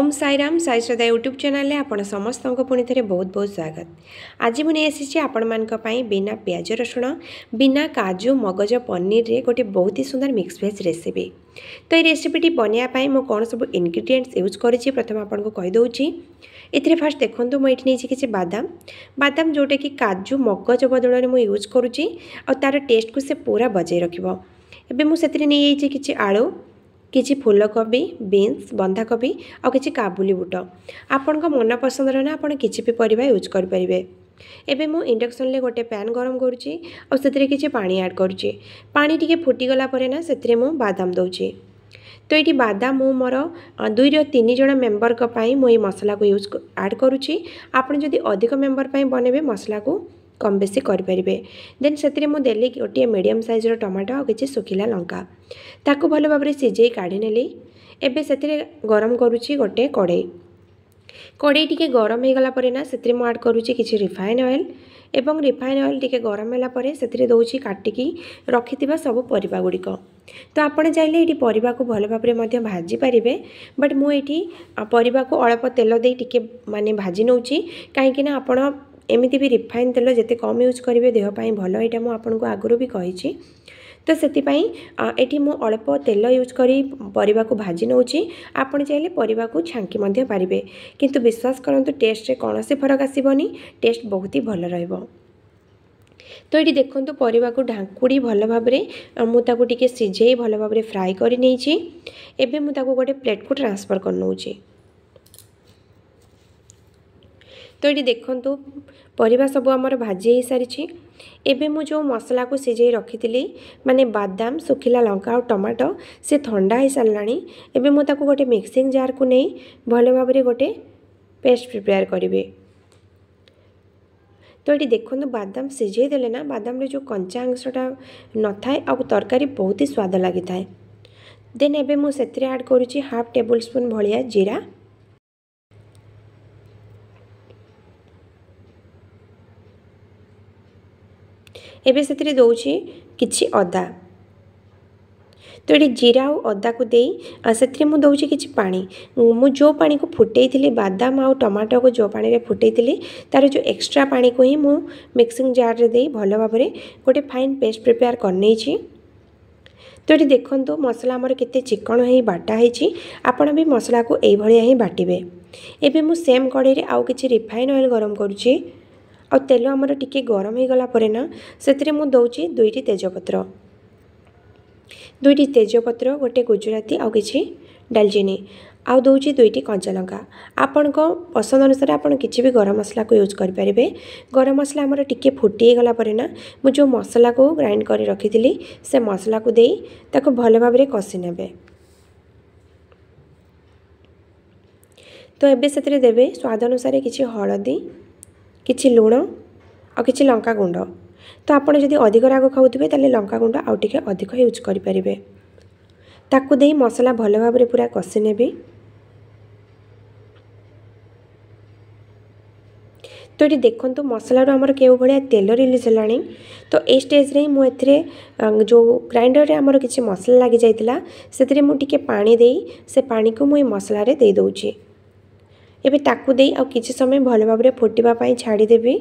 ओम साईराम साई श्रद्धा YouTube channel आपण समस्त को पुणी थे बहुत बहुत स्वागत। आज मुझे आसी आपण मानी बिना प्याज रसुण बिना काजू मगज पनीर रे गोटे बहुत ही सुंदर मिक्स वेज रेसिपी। तो ये रेसिपीटी बनायापाई मु कौन सब इनग्रेडिएंट्स यूज करी प्रथम आपन को कहीदे। एथिरे फास्ट देखो मुझे नहीं किसी बादाम बादाम जोटा कि काजू मगज बदल में यूज करुँची और तार टेस्ट को से पूरा बजाय रखिबो। एबे मु सेतिरे नहीं किसी आलू किछि फूलकोबी बीन्स बंधाकोबी और किछि काबुली बुट आपण को मन पसंद ना आपण किछि भी परिबा यूज कर परिबे। एबे मु इंडक्शन ले गोटे पैन गरम करूची और सेतिरे किछि पानी ऐड करूची। पानी टिके फुटी गला परे ना सेतिरे मु बादाम दउची। तो ये बादाम मु मोर 2 ରୁ 3 जण मेंबर को पाई मु मसला को यूज ऐड करूची। आपण जदि अधिक मेंबर पाई बनेबे मसला को कम बेसी करें। देन से मुझे गोटे मीडियम साइज्र टमाटो और किसी सुखिला लंका ताकू भल भाव सीझे काढ़ी नेली। एबे से गरम करुच्ची गोटे कड़े कड़े टी गरम हो गला ना से ऐड करुच्ची किसी रिफाइन ऑयल एवं रिफाइन ऑयल टी गरम है से दौची काटिकी रखि सब परिबा गुड़िक। तो आपड़ चाहिए ये परिबा को भल भाव भाजी पारे बट मुझे परिबा को अल्प तेल दे टिके माने भाजी नौची कहीं आपण एमती भी रिफाइन तेल जिते कम यूज करेंगे देहपाई भल यहाँ मुझे आपको आगुरी भी कही। तो से ये मु अल्प तेल यूज करी परिबा को भाजी नौची। आपण चाहिए परिबा को छांकी मध्य पारिबे किंतु विश्वास करंतु टेस्ट रे कौन से फरक आसबनी टेस्ट बहुत ही भल रहिबो। तो ये देखो परिबा को ढांकुड़ी भल भाव मुझे टिके सीझे भल भाव फ्राए कर नहीं। एबे मुझे गोटे प्लेट को ट्रांसफर कर नौची। तो ये देखो परिबा सब आमर भाजी हो सारी। एबे मु जो मसला को सीझे रखी माने बादाम सुखिला लंका और टमाटो से ठंडा हो साराणी। एबे मु ताको गोटे मिक्सिंग जार को नहीं भल भाव गोटे पेस्ट प्रिपेयर करी। तो ये देखो बादाम सीझे देले ना बादाम रे जो कंचा अंशटा न थाए आ तरकारी बहुत ही स्वाद लगी थाए। देन एबे मु सेतिरे ऐड करूची 1/2 टेबल स्पून भलिया जीरा एबे से दौची किछि अदा। तो ये जीरा और अदा को दे से मुझे किछि पानी मु जो पानी को फुटे थी बादाम और टमाटो को जो पानी रे फुटे थी तार जो एक्स्ट्रा पानी को ही मु मिक्सिंग जार रे दे भल भाव गोटे फाइन पेस्ट प्रिपेयर करनी। तो ये देखो मसला आमर केते चिकन ही बाटा है आपण भी मसला को यही भाया ही बाटे। एबे मु सेम कड़े रे आउ किछि रिफाइन ऑयल गरम करुच्ची और तेल आमर टिके गरम हो गला परे ना से मु दौची 2टी तेजपत्र गोटे गुजराती आउ किछि डालचीनी आउ दौची 2टी कंचा लंका। आपण को पसंद अनुसार आपण किछि भी गरम मसला को यूज कर पारिबे। गरम मसला आमर टिके फुटी गला परे ना मु जो मसला को ग्राइंड कर रखी से मसला को देई ताको भल भाव कषि नेबे। तो एबे से देबे स्वाद अनुसार किछि हळदी किछि लुण और किछि लंका गुंड। तो आपण जदि अधिक राग खाउथिबे ताले लंका गुंड आउ टिके अधिक यूज करि परिबे। ताकू देई मसला भल भाव पूरा कषि नेबी। तो ये देखो मसला आमर केउ भलिया तेल रिलीज होलानी। तो ए स्टेज रे मु एथरे जो ग्राइंडर रे आमर किछि मसला लागि जाइतिला सेतरे मु टिके पानी देई से पानी को मु मसला रे दे दउची। एबे ताकू देई आ किछि समय भल भाव फुटिबा पाई छाड़ी देबी।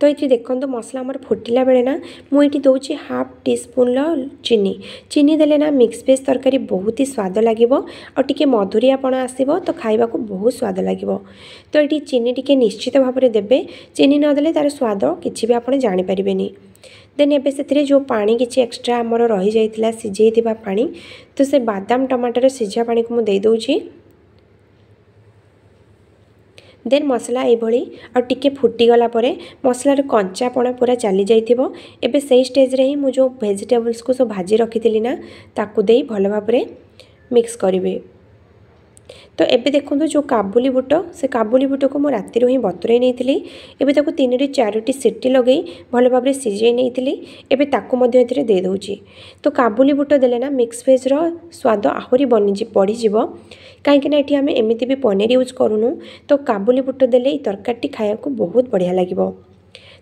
तो ये देखो मसला आमर फुटिला बेले ना मुझे दौची 1/2 टीस्पून चीनी देले ना मिक्स वेज तरकारी बहुत ही स्वाद लगे और टिके मधुरियापण आसो तो खाइबा को बहुत स्वाद लगे। तो ये चीनी टिके निश्चित भाव में देबे। चीनी नदेले तार स्वाद किछि भी आपण जानि परिबेनी। देन एबे से जो पानी किछि एक्स्ट्रा आमर रही जाइतिला सिझेइथिबा पानी तो से बादाम टमाटर सिझा पानी को मु दे दउची। देन मसला ये आ टिके फुटी गला परे मसलार कंचापण पूरा चली जाइथिबो। एबे सही स्टेज रे ही मु जो वेजिटेबल्स को सब भाजी रखी ना ताकू देई भल भाव मिक्स करिवे। तो एबे देखो जो काबुली बुट से काबुली बुट को मु राति ही बतुरे नहीं एबे ताकू 3 ରୁ 4टी सीटी लगे भल भाव सीझे नहीं एबे ताकू मध्य एथिरे दे दउची। तो काबुली बुट देले ना मिक्स वेज रो स्वाद आहुरी बढ़ी जीवो कहीं ये आम एमती भी पनीर यूज करूँ। तो काबुली बुट देले तरकारी खाया को बहुत बढ़िया लगे।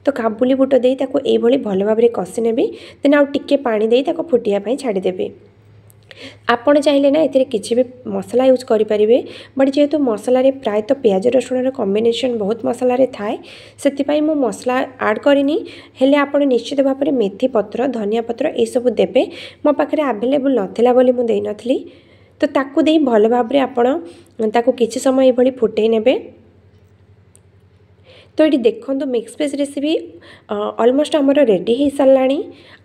तो काबुली बुट दे ताको एई भली भल भाव में कषि नेबी देन आउ टिके पानी दे ताको फुटिया पई छाड़ी देबे। आपण चाहिए ना एथिरे किसी भी मसला यूज करेंगे बट जेहेतु मसलार प्रायतः प्याज रसुण कॉम्बिनेशन बहुत मसलार थाए से मु मसला ऐड करनी हेले आपण निश्चित भाव में मेथी पत्र धनिया पत्र ये सब देबे। मो पाखे आवेलेबल नथिला बोली मु देई नथली तो ताकू दे भल भाव में आपण ताकू किछि समय ये फुटे नेबे। तो ये देखो मिक्स वेज रेसिपी ऑलमोस्ट आमर रेडी हो सारा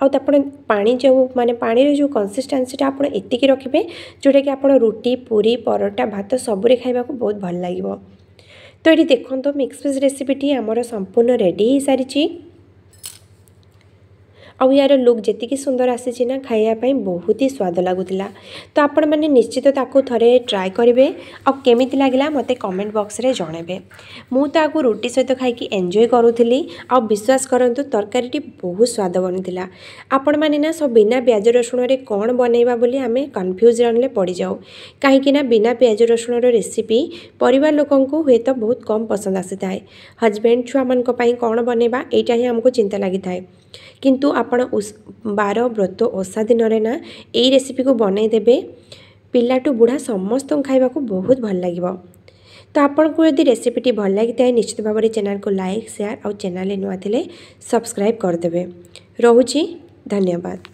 आप पानी जो माने पानी जो कंसिस्टेंसीटा आप एतिकी रखिए जोटा कि आप रुटी पूरी परोटा भात सबुरे खाइबा को बहुत भल लगे। तो ये देखो मिक्स वेज रेसिपीटी आमर संपूर्ण रेडी हो सारी आउ यार लुक जी सुंदर आसी ना खायापी बहुत ही स्वाद लगुला। तो आपण मैंने निश्चित ताकू थरे ट्राए करेंगे आ केमी लगे मत कमेंट बॉक्स रे जनइबे। मु तो आगु रुटी सहित खाई एंजॉय करूली आ विश्वास करंतु तरकारी बहुत स्वाद बनूला। आपण मैंने ना सब बिना प्याज रसुण रे कौन बनइबा बोली आमे कन्फ्यूजन ले पड़ जाऊ कहीं बिना प्याज रसुण रेसिपी परिवार लोकन को हुए तो बहुत कम पसंद आसी थाए। हजबैंड छुआ मान कौन बनइबा एटा ही हमको चिंता लगी थाए किंतु आपण बार व्रत ओषा दिन ना यही रेसिपी को बनई देबे पिलाटू बुढ़ा समस्त खाइबा को बहुत भल लगे। तो आपन को यदि रेसिपीटी भल लगी थाए निश्चित भाव में चैनल को लाइक शेयर और चैनल नुआ थिले सब्सक्राइब करदेबे। रहुची धन्यवाद।